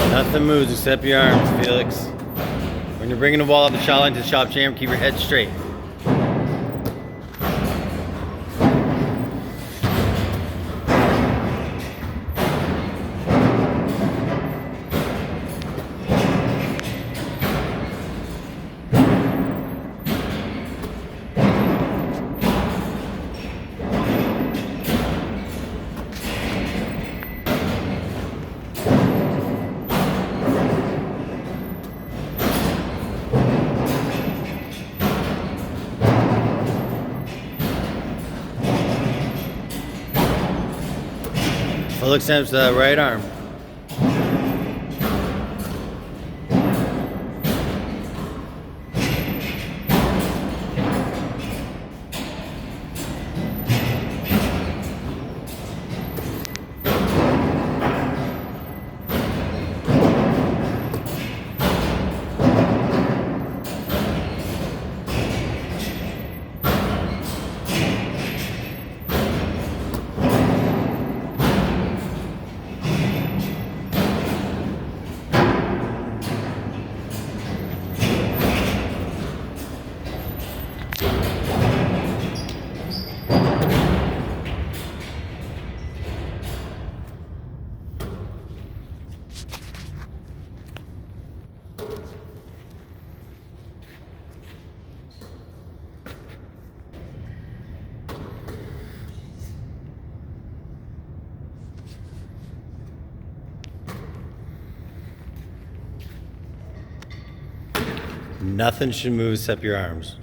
Nothing moves except your arms, Felix. When you're bringing the ball up the shot line to the shop jam, keep your head straight. Full extend to the right arm. Nothing should move except your arms.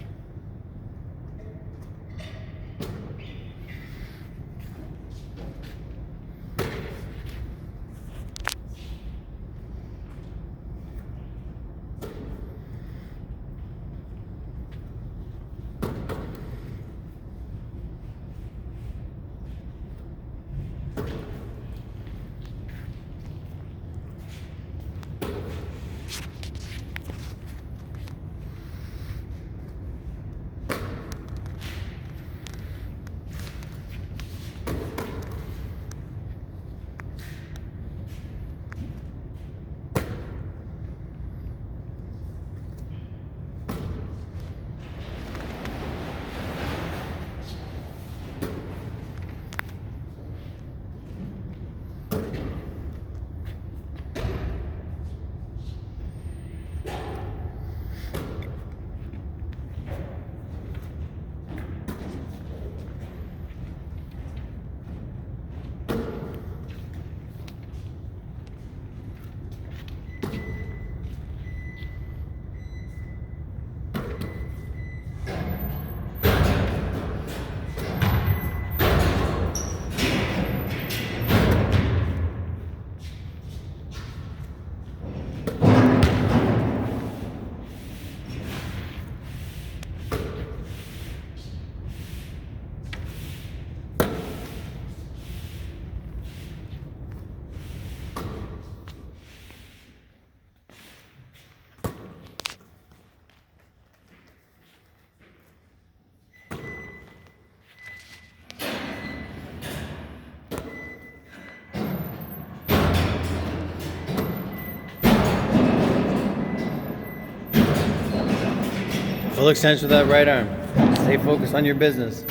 Full extension with that right arm. Stay focused on your business.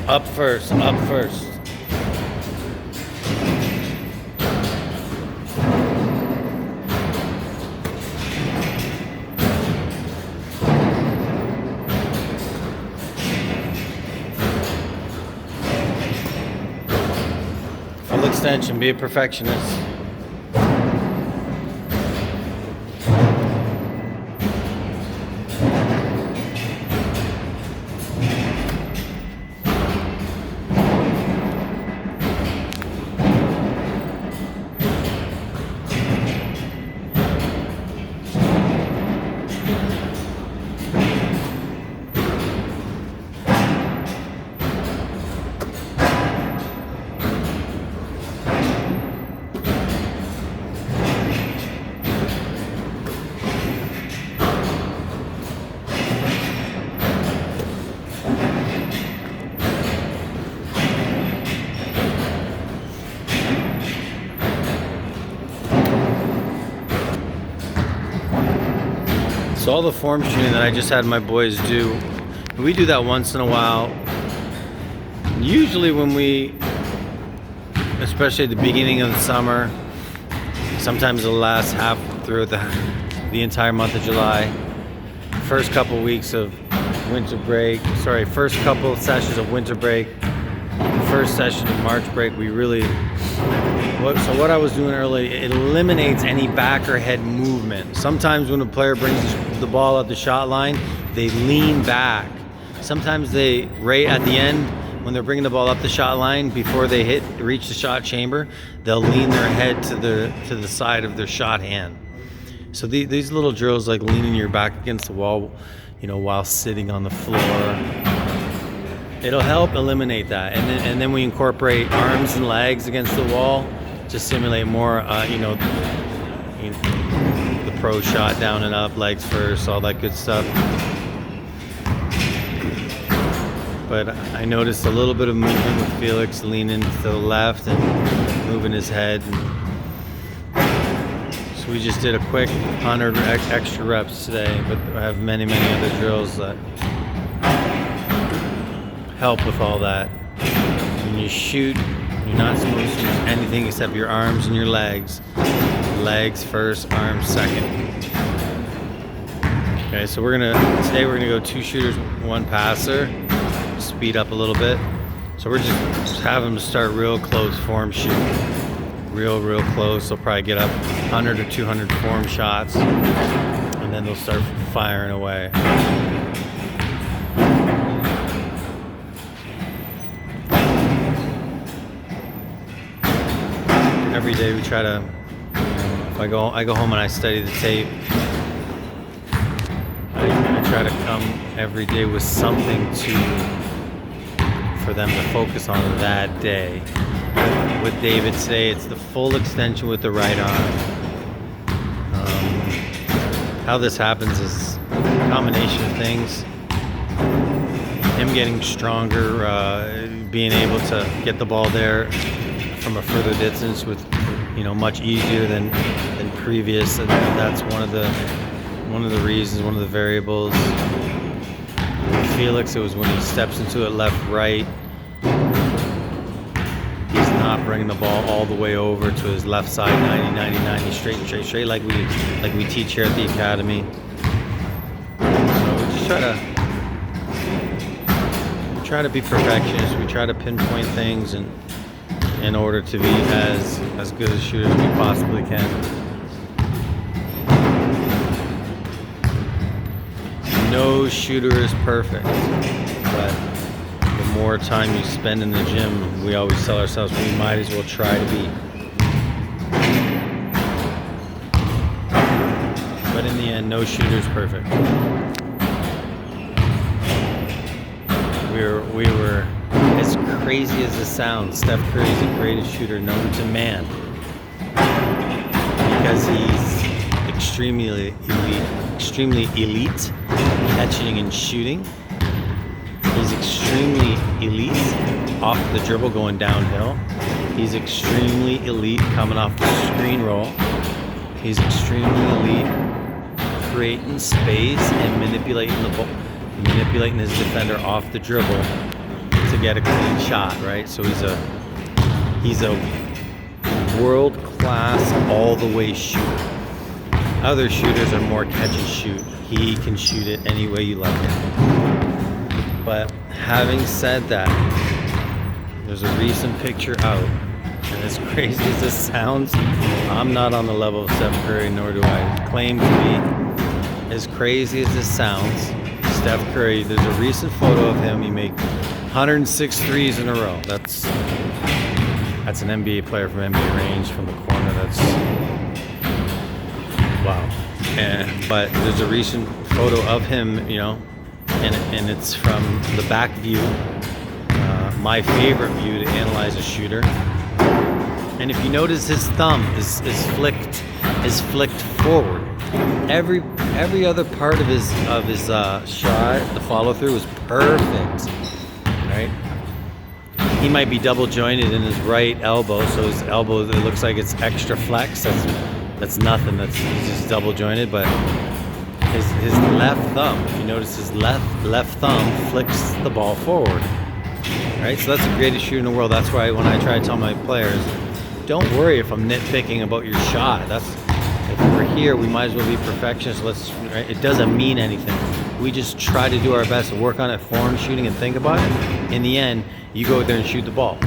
Up first, up first. Full extension, be a perfectionist. So all the form shooting that I just had my boys do, we do that once in a while. Usually when we, especially at the beginning of the summer, sometimes the last half throughout the entire month of July, first couple weeks of winter break, first couple sessions of winter break, first session of March break, we really, so what I was doing early, it eliminates any back or head movement. Sometimes when a player brings the ball at the shot line, they lean back. Sometimes they, right at the end, when they're bringing the ball up the shot line, before they reach the shot chamber, they'll lean their head to the side of their shot hand. So these little drills, like leaning your back against the wall, while sitting on the floor, it'll help eliminate that. And then we incorporate arms and legs against the wall to simulate more, the pro shot, down and up, legs first, all that good stuff. But I noticed a little bit of movement with Felix, leaning to the left and moving his head. So we just did a quick 100 extra reps today, but I have many other drills that help with all that. When you shoot, you're not supposed to use anything except your arms and your legs. Legs first, arms second. Okay, so today we're gonna go 2 shooters, 1 passer. Speed up a little bit. So we're just have them start real close form shoot. Real close. They'll probably get up 100 or 200 form shots, and then they'll start firing away. Every day we try to, if I go home and I study the tape, I try to come every day with something for them to focus on that day. With David today, it's the full extension with the right arm. How this happens is a combination of things. Him getting stronger, being able to get the ball there from a further distance with, much easier than previous, and that's one of the reasons, one of the variables. With Felix, it was when he steps into it left, right. He's not bringing the ball all the way over to his left side, 90, straight like we teach here at the academy. So we just try to be perfectionists. We try to pinpoint things and in order to be as good a shooter as we possibly can. No shooter is perfect, but the more time you spend in the gym, we always tell ourselves we might as well try to be. But in the end, no shooter is perfect. We were, as crazy as this sounds, Steph Curry is the greatest shooter known to man because he's extremely elite catching and shooting. He's extremely elite off the dribble going downhill. He's extremely elite coming off the screen roll. He's extremely elite creating space and manipulating the ball, manipulating his defender off the dribble to get a clean shot, right? So he's a world-class all-the-way shooter. Other shooters are more catch and shoot. He can shoot it any way you like it. But having said that, there's a recent picture out, and as crazy as this sounds, I'm not on the level of Steph Curry, nor do I claim to be. As crazy as this sounds, Steph Curry, there's a recent photo of him. He made 106 threes in a row. That's an NBA player from NBA range from the corner. That's wow. But there's a recent photo of him, and it's from the back view. My favorite view to analyze a shooter. And if you notice, his thumb is flicked forward. Every other part of his shot, the follow through, was perfect. Right? He might be double jointed in his right elbow, so his elbow, it looks like it's extra flex. That's nothing. He's just double jointed. But his left thumb, if you notice, his left thumb flicks the ball forward. Right? So that's the greatest shooter in the world. That's why when I try to tell my players, don't worry if I'm nitpicking about your shot. If we're here, we might as well be perfectionists. Right? It doesn't mean anything. We just try to do our best to work on it, form shooting, and think about it. In the end, you go out there and shoot the ball.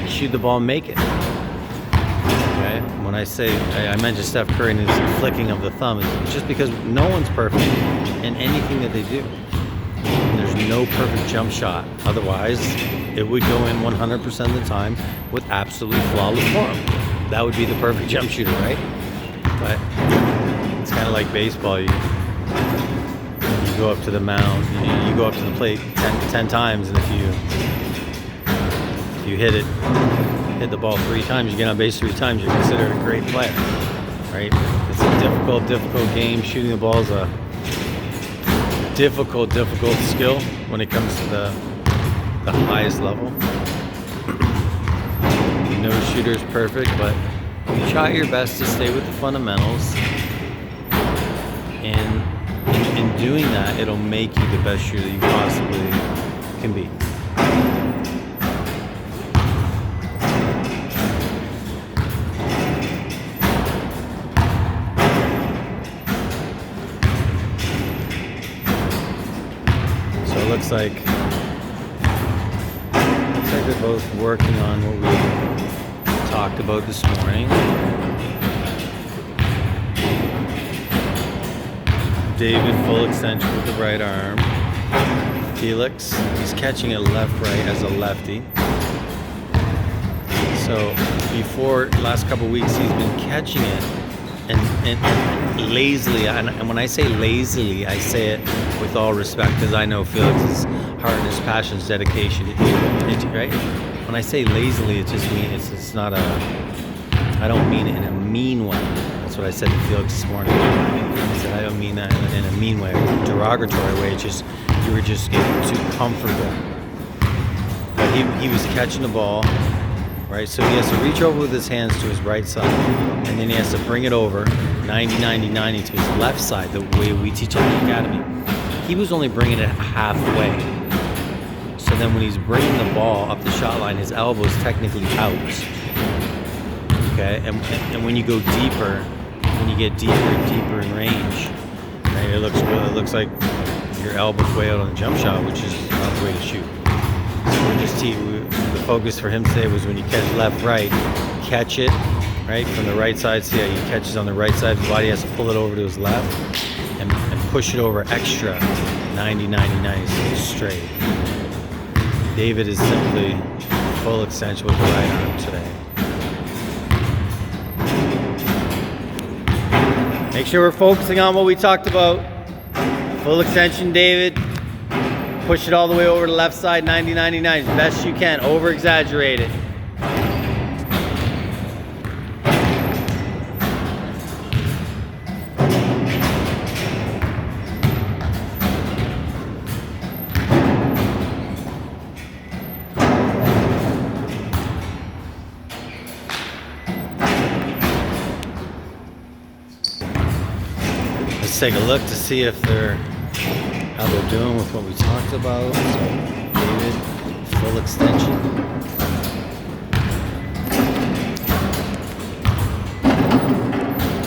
Shoot the ball and make it. Okay? When I say, I mentioned Steph Curry and his flicking of the thumb, it's just because no one's perfect in anything that they do. And there's no perfect jump shot. Otherwise, it would go in 100% of the time with absolutely flawless form. That would be the perfect jump shooter, right? But it's kind of like baseball. You go up to the mound, you go up to the plate 10 times, and if you hit the ball 3 times, you get on base 3 times, you're considered a great player, right? It's a difficult game. Shooting the ball is a difficult skill when it comes to the highest level. No shooter's perfect, but you try your best to stay with the fundamentals, and in doing that, it'll make you the best shooter you possibly can be. So it looks like they're both working on what we talked about this morning. David full extension with the right arm. Felix, he's catching it left-right as a lefty. So before last couple weeks, he's been catching it and lazily. And when I say lazily, I say it with all respect, because I know Felix's heart and his passion, his dedication. Right? When I say lazily, it just means it's not I don't mean it in a mean way. That's what I said to Felix this morning. I said I don't mean that in a mean way, a derogatory way. It's just you were just getting too comfortable. But he was catching the ball, right? So he has to reach over with his hands to his right side, and then he has to bring it over 90-90-90 to his left side, the way we teach at the academy. He was only bringing it halfway. So then when he's bringing the ball up the shot line, his elbow is technically out. Okay, and when you go deeper, when you get deeper and deeper in range, right, it looks like your elbow's way out on the jump shot, which is not the way to shoot. So we're just the focus for him today was when you catch left-right, catch it right from the right side. See how he catches on the right side of the body, he has to pull it over to his left and push it over extra 90-90-90 so it's straight. David is simply full extension with the right arm today. Make sure we're focusing on what we talked about. Full extension, David. Push it all the way over to the left side, 90-90-90, as best you can. Over-exaggerate it. Let's take a look to see if how they're doing with what we talked about. So David Full extension.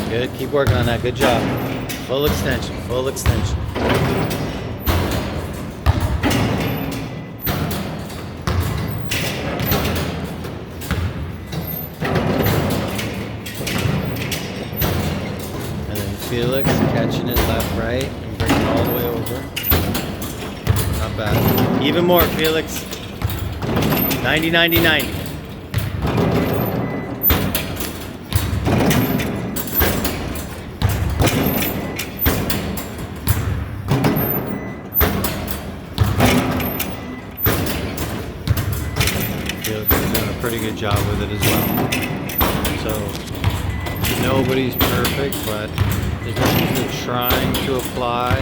Good, keep working on that, good job. Full extension, full extension. Felix catching it left, right, and bringing it all the way over. Not bad. Even more, Felix. 90, 90, 90. Felix is doing a pretty good job with it as well. So, nobody's perfect, but the things they're trying to apply,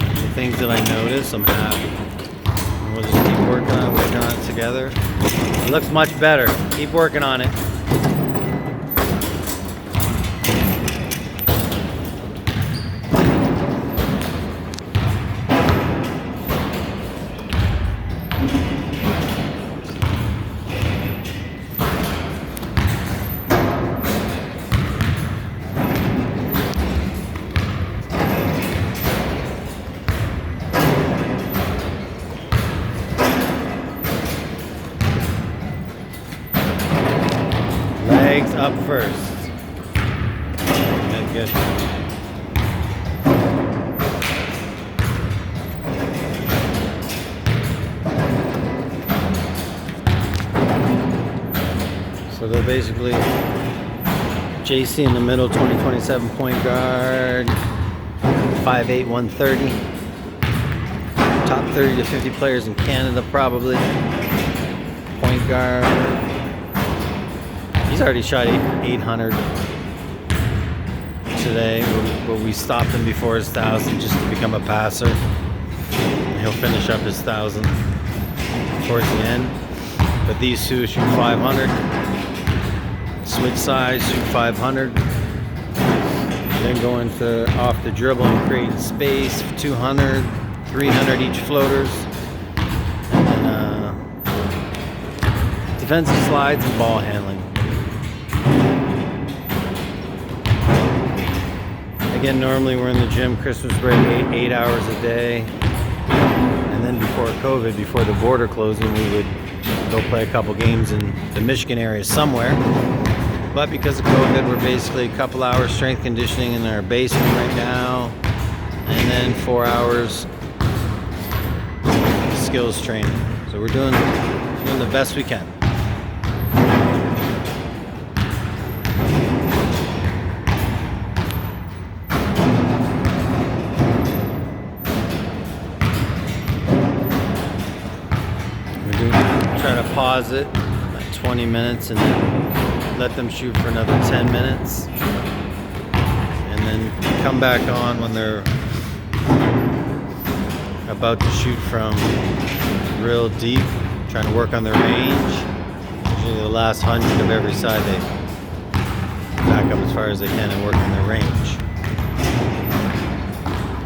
the things that I notice, I'm happy. And we'll just keep working on it together. It looks much better. Keep working on it. Legs up first. Good, good. So they're basically JC in the middle, 2027 point guard, 5'8", 130. Top 30 to 50 players in Canada probably. Point guard. He's already shot 800 today, but we stopped him before his 1,000 just to become a passer. He'll finish up his 1,000 towards the end. But these two shoot 500. Switch size, shoot 500. Then go into off the dribble and create space, 200, 300 each floaters. And then defensive slides and ball handling. Again, normally we're in the gym Christmas break 8 hours a day. And then before COVID, before the border closing, we would go play a couple games in the Michigan area somewhere. But because of COVID, we're basically a couple hours strength conditioning in our basement right now. And then 4 hours skills training. So we're doing the best we can. Try to pause it at 20 minutes and then let them shoot for another 10 minutes and then come back on when they're about to shoot from real deep, trying to work on their range. Usually the last 100 of every side they back up as far as they can and work on their range.